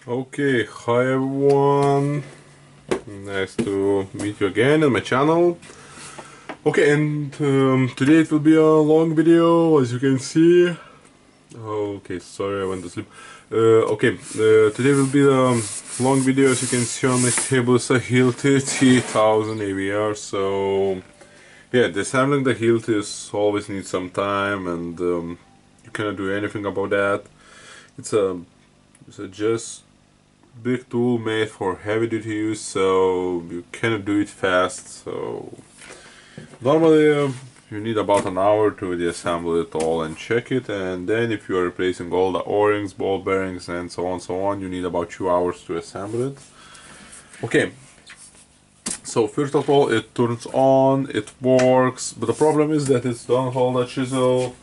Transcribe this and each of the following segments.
Okay, hi everyone, nice to meet you again in my channel. Okay, and today it will be a long video, as you can see. Okay, sorry, I went to sleep. Today will be a long video. As you can see on my table, it's a Hilti TE1000 AVR. So yeah, disassembling the Hilti always needs some time, and you cannot do anything about that. It's a just big tool made for heavy duty use, so you cannot do it fast. So normally you need about an hour to disassemble it all and check it, and then if you are replacing all the O-rings, ball bearings and so on, you need about 2 hours to assemble it. Okay, so first of all, it turns on, it works, but the problem is that it don't hold a chisel.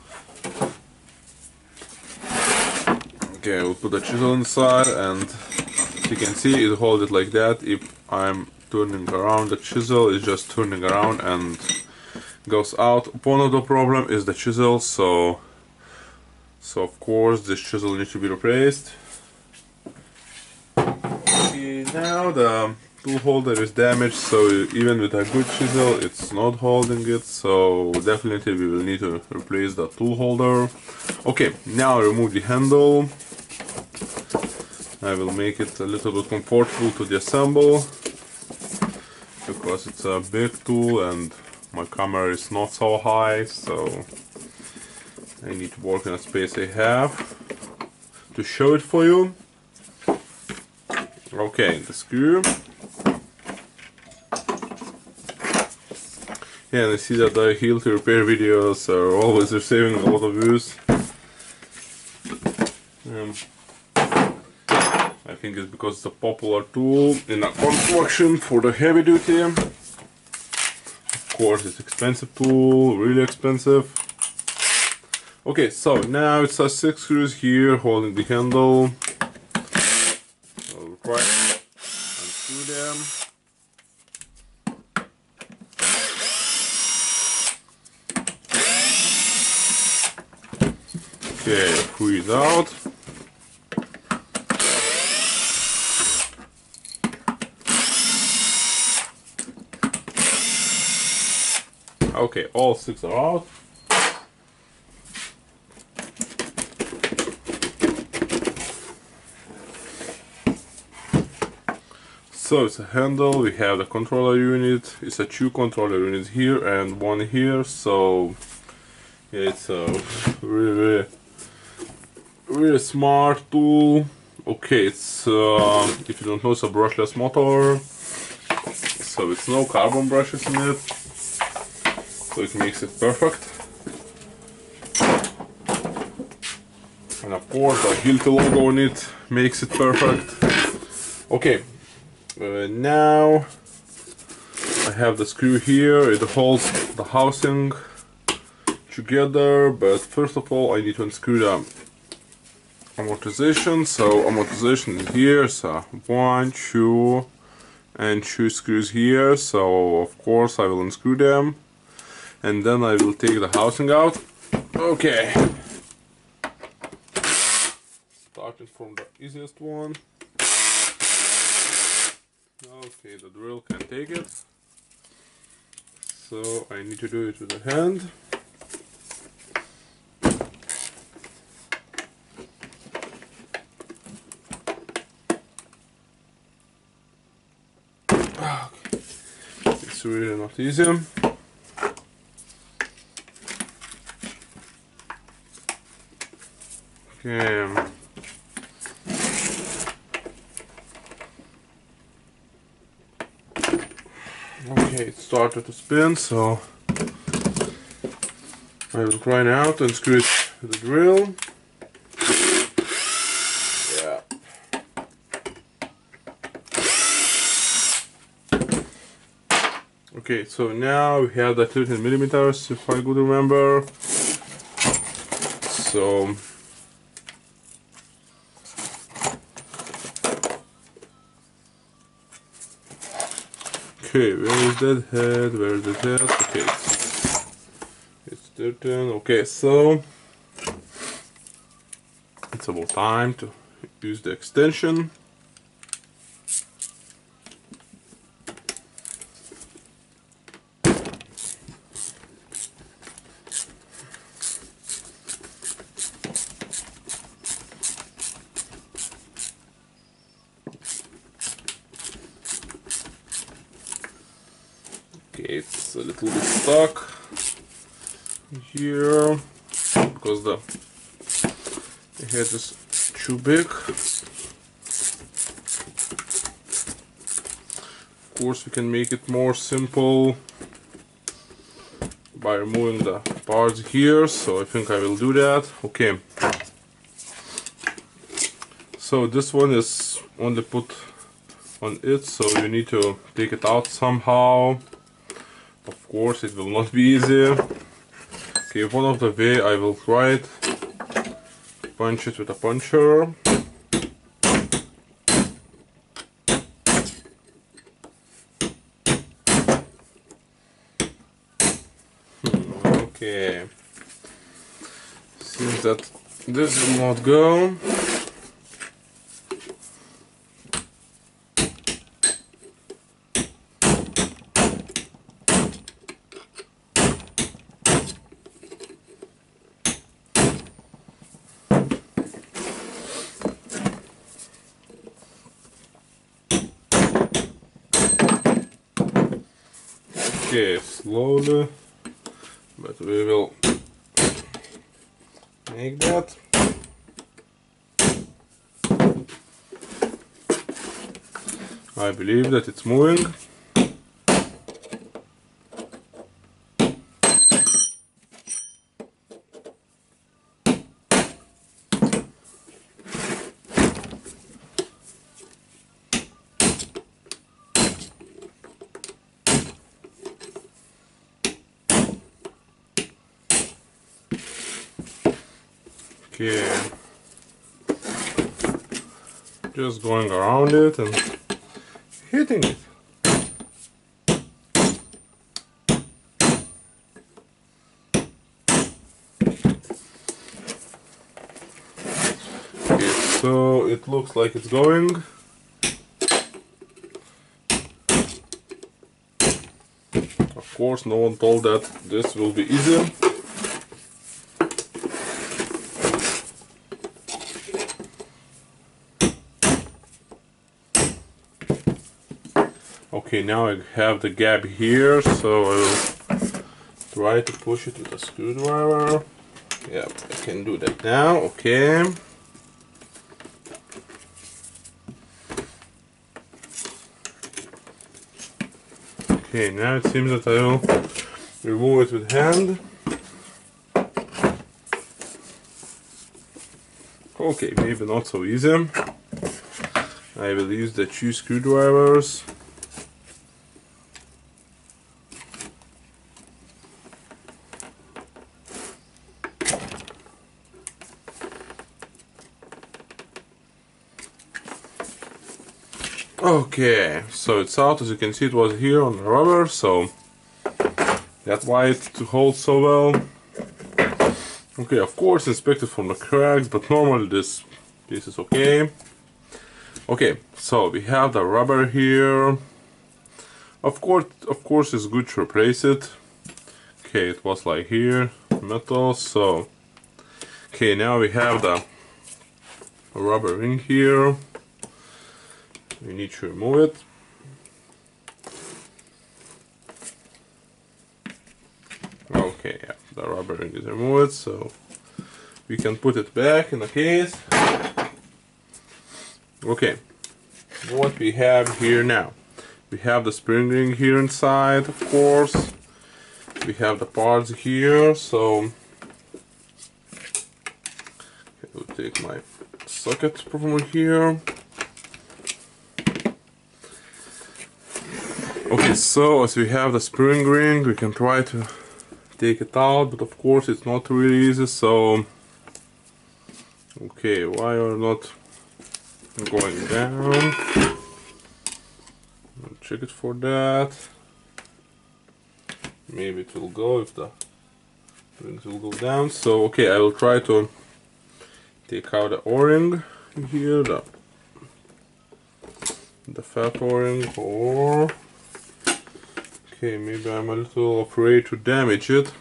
Okay, we'll put the chisel inside, and you can see it holds it like that. If I'm turning around the chisel, it's just turning around and goes out. One of the problem is the chisel, so of course this chisel needs to be replaced. Okay, now the tool holder is damaged, so even with a good chisel it's not holding it, so definitely we will need to replace the tool holder. Okay, now remove the handle. I will make it a little bit comfortable to disassemble because it's a big tool and my camera is not so high, so I need to work in a space I have to show it for you. Okay, the screw. Yeah, and I see that the Hilti repair videos are always receiving a lot of views. I think it's because it's a popular tool in a construction for the heavy duty. Of course, it's expensive tool, really expensive. Okay, so now it's 6 screws here holding the handle. I'll try and unscrew them. Okay, squeeze out. Okay, all 6 are out. So it's a handle, we have the controller unit, it's a 2 controller units here and 1 here, so yeah, it's a really smart tool. Okay, it's if you don't know, it's a brushless motor, so it's no carbon brushes in it, so it makes it perfect. And of course the Hilti logo on it makes it perfect. Okay, now I have the screw here, it holds the housing together, but first of all I need to unscrew the amortization. So amortization is here, so 1, 2 and 2 screws here, so of course I will unscrew them and then I will take the housing out. Okay, starting from the easiest one. Okay, the drill can take it, so I need to do it with the hand. Okay. It's really not easy. Okay. Okay, it started to spin, so I will try now to unscrew it with the drill. Yeah. Okay, so now we have the 13mm, if I could remember. So okay, where is that head? Where is that head? Okay, it's 13. Okay, so it's about time to use the extension. Okay, it's a little bit stuck here because the head is too big. Of course, we can make it more simple by removing the parts here, so I think I will do that. Okay, so this one is only put on it, so you need to take it out somehow. Of course, it will not be easy. Okay, one of the way I will try it, punch it with a puncher. Okay, seems that this will not go. Okay, slowly, but we will make that. I believe that it's moving. Okay, just going around it and hitting it. Okay, so it looks like it's going. Of course, no one told that this will be easy. Okay, now I have the gap here, so I will try to push it with a screwdriver. Yeah, I can do that now. Okay. Okay, now it seems that I will remove it with hand. Okay, maybe not so easy. I will use the 2 screwdrivers. Okay, so it's out. As you can see, it was here on the rubber, so that's why it holds so well. Okay, of course, inspect it from the cracks, but normally this is okay. Okay, so we have the rubber here. Of course, it's good to replace it. Okay, it was like here, metal. So, okay, now we have the rubber ring here. We need to remove it. Okay, yeah, the rubber ring is removed, so we can put it back in the case. Okay, what we have here now? We have the spring ring here inside, of course. We have the parts here, so I will take my socket from here. Okay, so as we have the spring ring, we can try to take it out, but of course it's not really easy, so okay, why are not going down? I'll check it for that. Maybe it will go if the rings will go down. So okay, I will try to take out the O-ring here, the fat O-ring, or okay, maybe I'm a little afraid to damage it.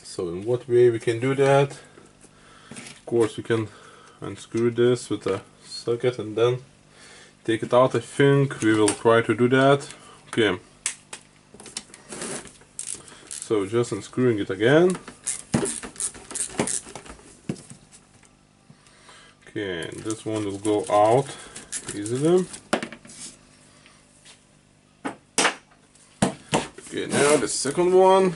So in what way we can do that? Of course we can unscrew this with a socket and then take it out. I think we will try to do that. Okay, so just unscrewing it again. Okay, and this one will go out easily. Okay, now the second one.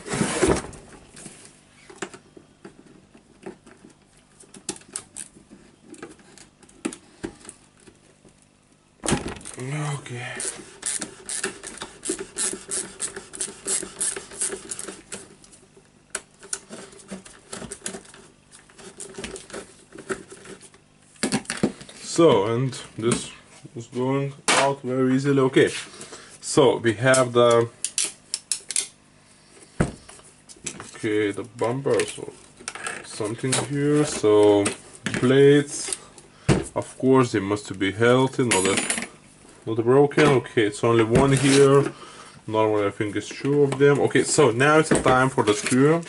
Okay. So, and this was going out very easily. Okay, so we have the bumpers or something here. So blades, of course, they must be healthy, not broken. Okay, it's only one here. Normally, I think it's two of them. Okay, so now it's a time for the screw.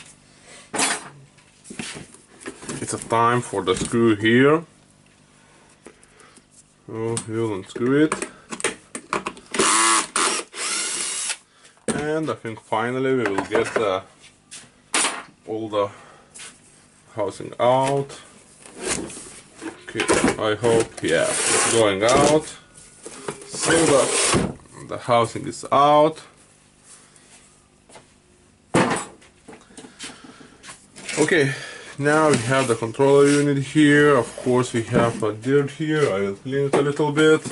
It's a time for the screw here. Oh, we'll unscrew it. And I think finally we will get all the housing out. Okay, I hope, yeah, it's going out. So the housing is out. Okay, now we have the controller unit here. Of course, we have a dirt here. I will clean it a little bit.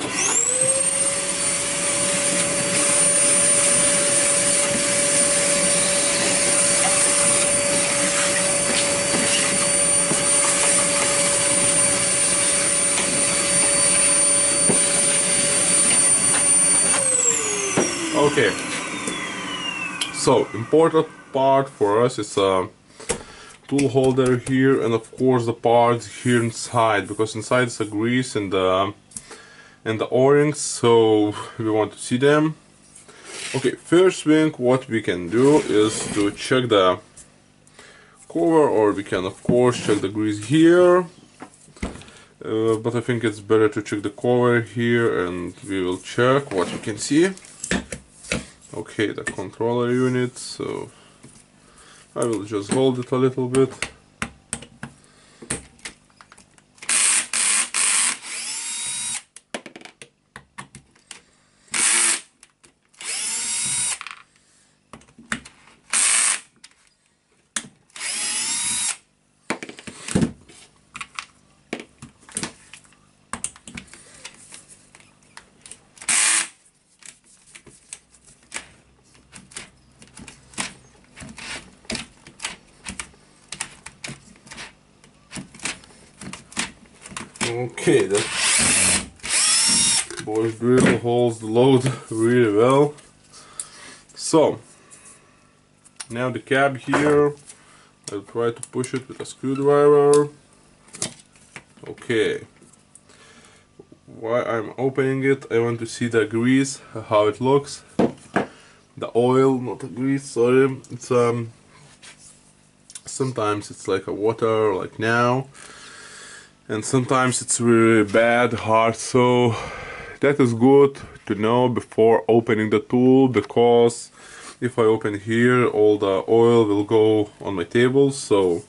Okay, so important part for us is a tool holder here, and of course the parts here inside, because inside is a grease and the O-rings, so we want to see them. Okay, first thing what we can do is to check the cover, or we can of course check the grease here. But I think it's better to check the cover here, and we will check what we can see. Okay, the controller unit, so I will just hold it a little bit. Okay, that boy's drill holds the load really well. So, now the cab here, I'll try to push it with a screwdriver. Okay, while I'm opening it, I want to see the grease, how it looks. The oil, not the grease, sorry. It's sometimes it's like a water, like now. And sometimes it's really bad, hard, so that is good to know before opening the tool, because if I open here, all the oil will go on my table. So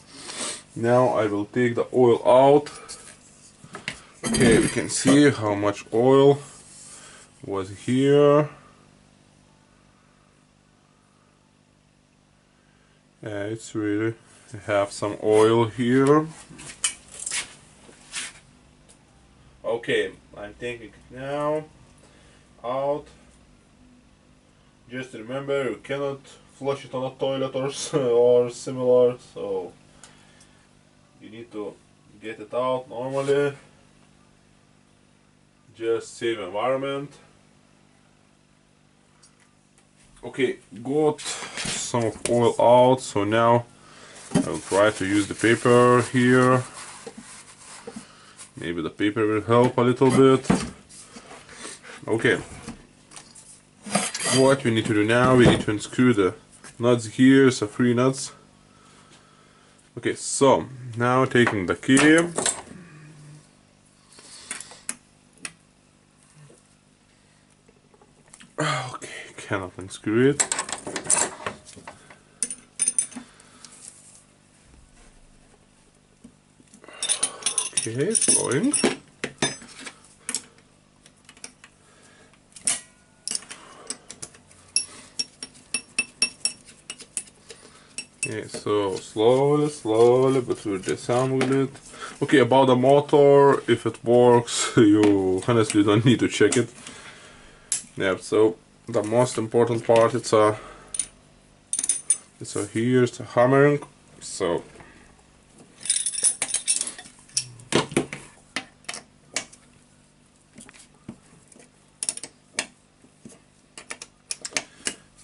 now I will take the oil out. Okay, we can see how much oil was here. It's really have some oil here. Okay, I'm taking it now out. Just remember, you cannot flush it on a toilet or similar, so you need to get it out normally. Just save environment. Okay, got some of oil out, so now I will try to use the paper here. Maybe the paper will help a little bit. Okay. What we need to do now, we need to unscrew the nuts here, so 3 nuts. Okay, so now taking the key. Okay, cannot unscrew it. Okay, it's going. Okay, so slowly, but we'll disassemble it. Okay, about the motor, if it works, you honestly don't need to check it. Yeah, so the most important part, it's here's the hammering. So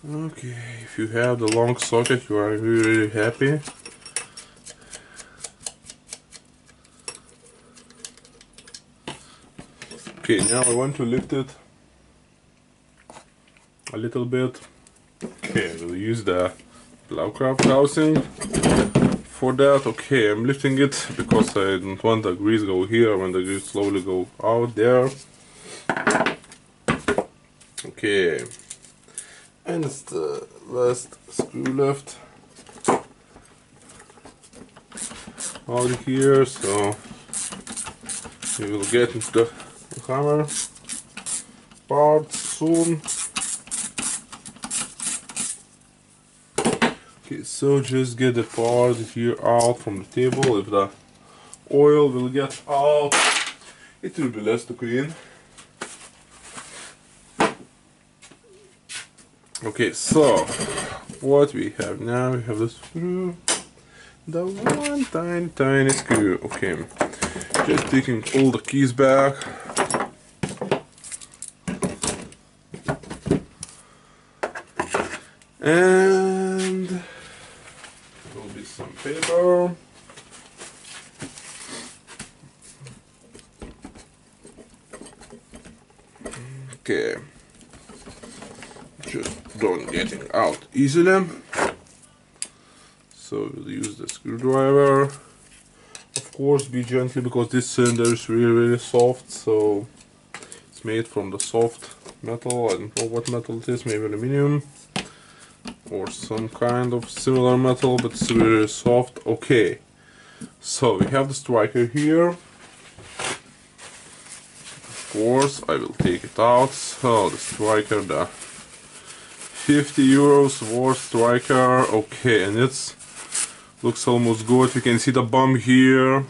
okay, if you have the long socket, you are really happy. Okay, now I want to lift it a little bit. Okay, we'll use the Blaukraft housing for that. Okay, I'm lifting it because I don't want the grease go here. I want the grease slowly go out there. Okay, and it's the last screw left out here, so we will get into the hammer part soon. Okay, so just get the part here out from the table. If the oil will get out, it will be less to clean. Okay, so what we have now, we have the screw, the one tiny screw. Okay, just taking all the keys back. And there will be some paper. Okay, just don't getting out easily. So we'll use the screwdriver. Of course, be gentle because this cylinder is really soft. So it's made from the soft metal. I don't know what metal it is. Maybe aluminum or some kind of similar metal, but it's really soft. Okay, so we have the striker here. Of course, I will take it out. So the striker, the 50 euros worth striker. Okay, and it's looks almost good. You can see the bump here.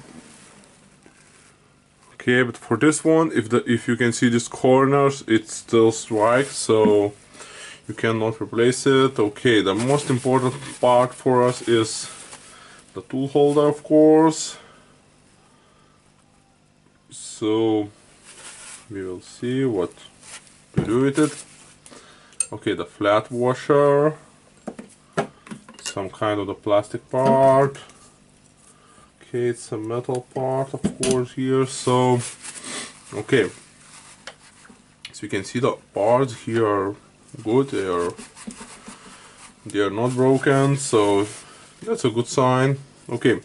Okay, but for this one, if you can see these corners, it still strikes, so you cannot replace it. Okay, the most important part for us is the tool holder, of course. So we will see what to do with it. Okay, the flat washer, some kind of the plastic part. Okay, it's a metal part, of course, here. So okay, so you can see the parts here are good, they are not broken, so that's a good sign. Okay,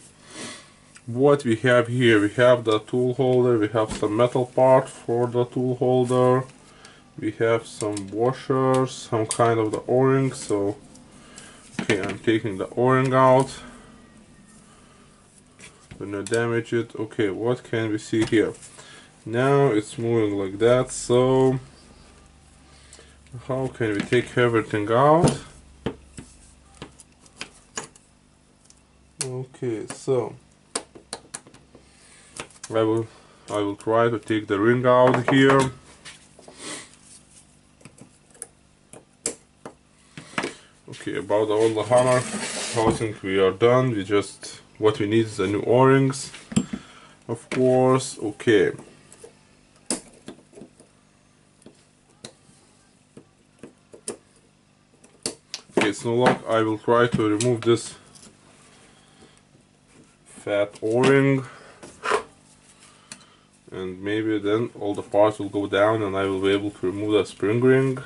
what we have here, we have the tool holder, we have some metal part for the tool holder, we have some washers, some kind of the o-ring. So okay, I'm taking the o-ring out, gonna damage it. Okay, what can we see here? Now it's moving like that, so how can we take everything out? Okay, so I will try to take the ring out here. Okay, about all the hammer housing we are done. What we need is the new o-rings, of course. Okay. Okay, it's no luck. I will try to remove this fat o-ring, and maybe then all the parts will go down and I will be able to remove the spring ring.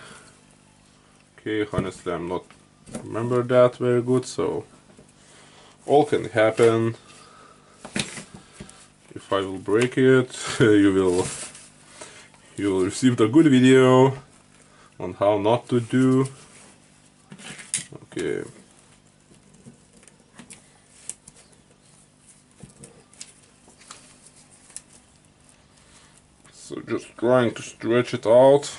Okay, honestly I'm not remember that very good, so all can happen. If I will break it, you will receive the good video. on how not to do. Okay. So just trying to stretch it out.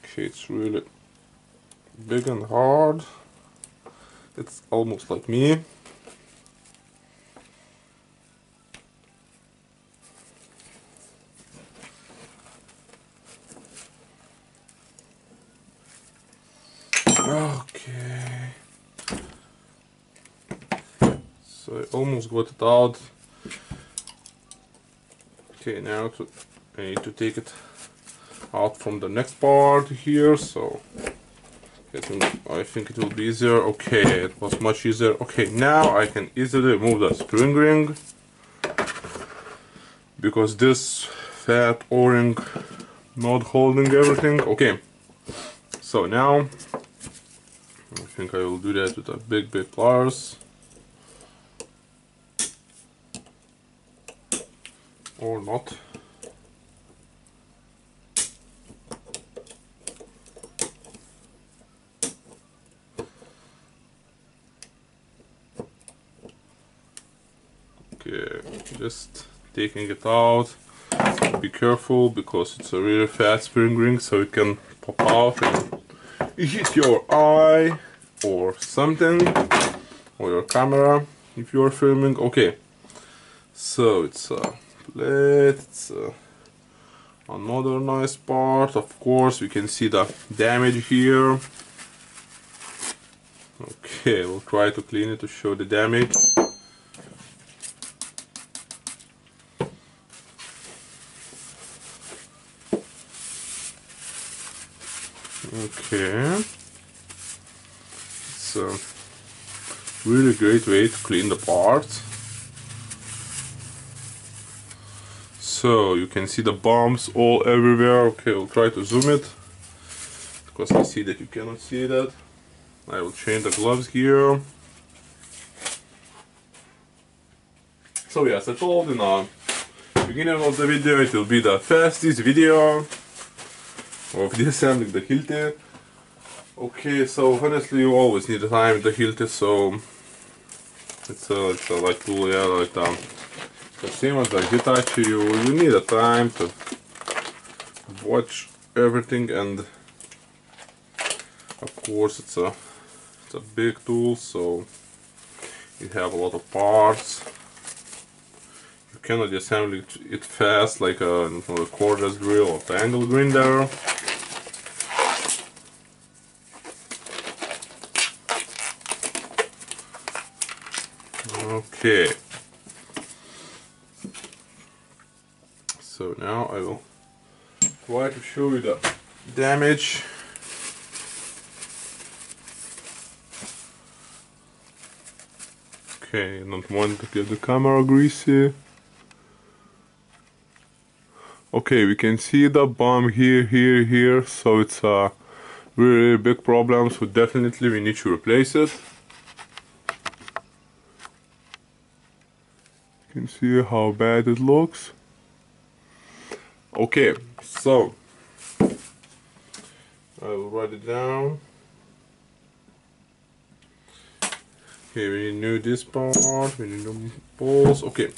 Okay, it's really big and hard. It's almost like me. Okay. So I almost got it out. Okay, now I need to take it out from the next part here, so I think it will be easier. Okay, it was much easier. Okay, now I can easily remove the spring ring, because this fat O-ring not holding everything. Okay, so now I think I will do that with a big pliers, or not. Okay, just taking it out. Be careful, because it's a really fat spring ring, so it can pop out and hit your eye or something, or your camera if you are filming. Okay, so it's a plate, it's another nice part. Of course, we can see the damage here. Okay, we'll try to clean it to show the damage. Okay, it's a really great way to clean the parts. So you can see the bumps all everywhere. Okay, we'll try to zoom it, because I see that you cannot see that. I will change the gloves here. So yes, I told in the beginning of the video, it will be the fastest video of disassembling the Hilti. Okay, so honestly, you always need the time with the Hilti, so it's a like tool, yeah, like the same as the Hitachi. You need a time to watch everything, and of course it's a big tool, so you have a lot of parts. You cannot assemble it fast like a cordless drill or angle grinder. Okay, so now I will try to show you the damage. Okay, I don't want to get the camera greasy. Okay, we can see the bump here, so it's a really big problem, so definitely we need to replace it. You can see how bad it looks. Okay, so I will write it down. Okay, we need this part, we need new balls. Okay,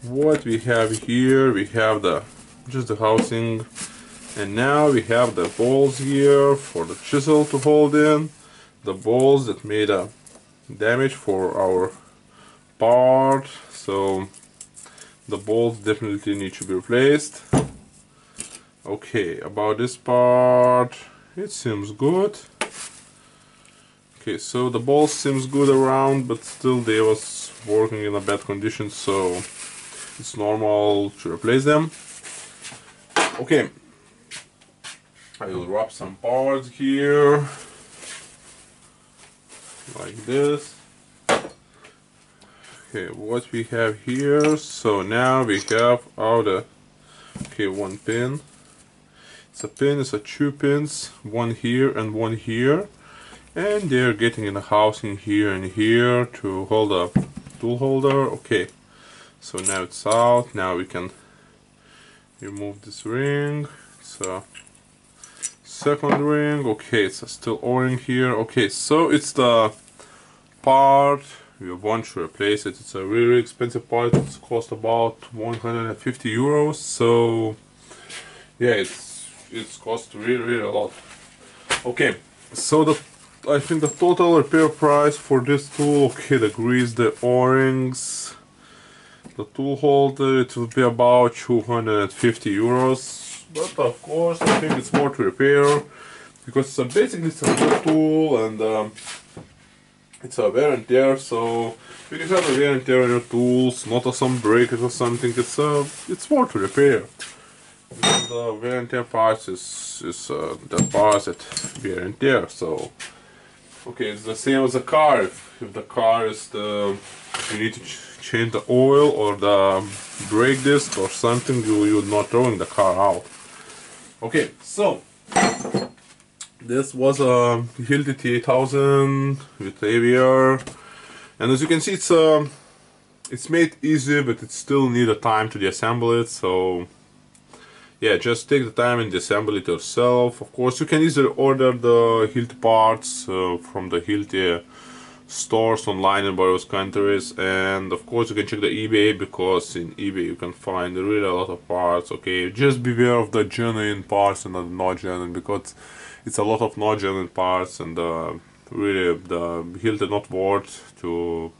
what we have here, we have just the housing, and now we have the balls here for the chisel to hold in, the balls that made a damage for our part, so the balls definitely need to be replaced. Okay, about this part, it seems good. Okay, so the balls seems good around, but still they was working in a bad condition, so it's normal to replace them. Okay, I will wrap some parts here, like this. Okay, what we have here, so now we have one pin. It's a pin, it's a 2 pins, one here and one here, and they're getting in the housing here and here to hold a tool holder. Okay, so now it's out. Now we can remove this ring. It's a second ring. Okay, it's still O-ring here. Okay, so it's the part you want to replace it. It's a really expensive part. It's cost about 150 euros. So yeah, it's cost really a lot. Okay, so I think the total repair price for this tool, okay, the grease, the O-rings, the tool holder, it will be about 250 euros. But of course, I think it's worth to repair because basically it's a good tool and it's a wear and tear. So if you have a wear and tear on your tools, not some breakage or something, it's worth to repair. And the wear and tear parts is the parts that wear and tear. So okay, it's the same as a car. If the car is you need to change the oil or the brake disc or something, you're not throwing the car out. Okay, so this was a Hilti TE1000 with AVR, and as you can see, it's made easy, but it still need a time to disassemble it. So yeah, just take the time and disassemble it yourself. Of course, you can easily order the Hilti parts from the Hilti stores online in various countries, and of course you can check the eBay, because in eBay you can find really a lot of parts. Okay, just beware of the genuine parts and the not genuine, because it's a lot of not genuine parts, and really the Hilti not worth to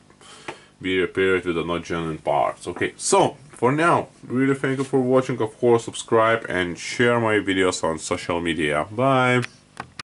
be repaired with the not genuine parts. Okay, so for now, really thank you for watching. Of course, subscribe and share my videos on social media. Bye.